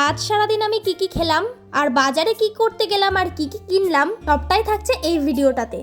আজ সারাদিন আমি কি কি খেলাম আর বাজারে কি করতে গেলাম আর কি কি কিনলাম সবটাই থাকছে এই ভিডিওটাতে।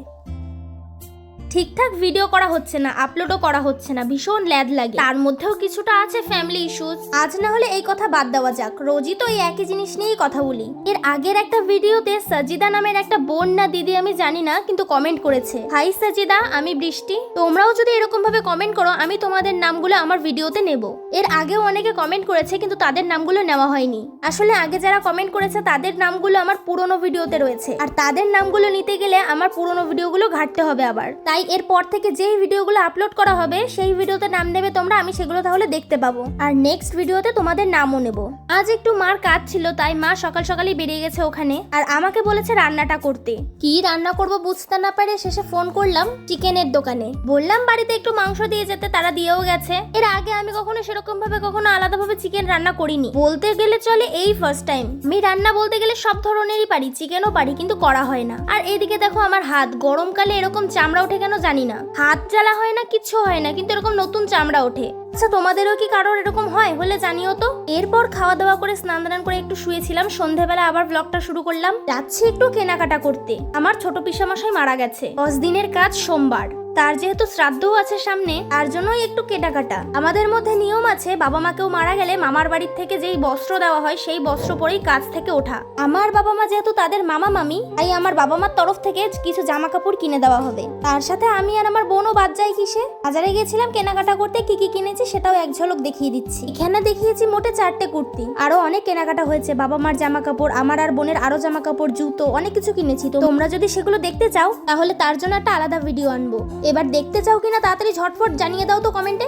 ঠিকঠাক ভিডিও করা হচ্ছে না, আপলোডও করা হচ্ছে না, ভীষণ ল্যাদ লাগে। তার মধ্যেও কিছুটা আছে ফ্যামিলি ইস্যুস। আজ না হলে এই কথা বাদ দেওয়া যাক, রোজই তো এই একই জিনিস নিয়েই কথা বলি। এর আগের একটা ভিডিওতে সাজিদা নামের একটা বোন না দিদি আমি জানি না, কিন্তু কমেন্ট করেছে, হাই সাজিদা, আমি বৃষ্টি। তোমরাও যদি এরকম ভাবে কমেন্ট করো আমি তোমাদের নামগুলো আমার ভিডিওতে নেব। এর আগেও অনেকে কমেন্ট করেছে কিন্তু তাদের নামগুলো নেওয়া হয়নি। আসলে আগে যারা কমেন্ট করেছে তাদের নামগুলো আমার পুরনো ভিডিওতে রয়েছে, আর তাদের নামগুলো নিতে গেলে আমার পুরনো ভিডিওগুলো ঘাটতে হবে আবার। তাই এরপর থেকে যেই ভিডিওগুলো আপলোড করা হবে সেই ভিডিওতে নাম দেবে তোমরা, আমি সেগুলো তাহলে দেখতে পাবো। আর নেক্সট ভিডিওতে তোমাদের নামও নেব। আজ একটু মার কাজ ছিল, তাই মা সকাল সকালই বেরিয়ে গেছে ওখানে, আর আমাকে বলেছে রান্নাটা করতে। কি রান্না করব বুঝতে না পারে শেষে ফোন করলাম চিকেনের দোকানে, বললাম বাড়িতে একটু মাংস দিয়ে যেতে, তারা দিয়েও গেছে। এর আগে আমি কখনো সেরকম ভাবে কখনো আলাদাভাবে চিকেন রান্না করিনি, বলতে গেলে চলে এই ফার্স্ট টাইম। আমি রান্না বলতে গেলে সব ধরনেরই পারি, চিকেনও পারি, কিন্তু করা হয় না। আর এইদিকে দেখো আমার হাত, গরমকালে এরকম চামড়া ওঠে কেন জানি না, হাত জ্বালা হয় না, কিচ্ছু হয় না, কিন্তু এরকম নতুন চামড়া ওঠে। আচ্ছা তোমাদেরও কি কারোর এরকম হয়? হলে জানিও তো। এরপর খাওয়া দাওয়া করে স্নান দান করে একটু শুয়েছিলাম, সন্ধ্যাবেলা আবার ব্লগটা শুরু করলাম। যাচ্ছি একটু কেনাকাটা করতে, আমার ছোট পিসামশাই মারা গেছে, 10 দিনের কাজ সোমবার, তার যেহেতু শ্রাদ্ধও আছে সামনে, তার জন্যই একটু কেনাকাটা। আমাদের মধ্যে নিয়ম আছে বাবা মাকেও মারা গেলে মামার বাড়ির থেকে যেই বস্ত্র দেওয়া হয় সেই বস্ত্র পরেই কাজ থেকে ওঠা। আমার বাবা মা যেহেতু তাদের মামা মামি, তাই আমার বাবা মার তরফ থেকে কিছু জামা কাপড় কিনে দেওয়া হবে। তার সাথে আমি আর আমার বোনও বাদ যাই কিসে। বাজারে গেছিলাম কেনাকাটা করতে, কি কি কিনেছি সেটাও এক ঝলক দেখিয়ে দিচ্ছি। এখানে দেখিয়েছি মোটে 4টে কুর্তি, আরো অনেক কেনাকাটা হয়েছে, বাবা মার জামা কাপড়, আমার আর বোনের আরো জামা কাপড়, জুতো, অনেক কিছু কিনেছি। তো তোমরা যদি সেগুলো দেখতে চাও তাহলে তার জন্য একটা আলাদা ভিডিও আনবো। এবার দেখতে চাও কিনা তাড়াতাড়ি ঝটফট জানিয়ে দাও তো কমেন্টে।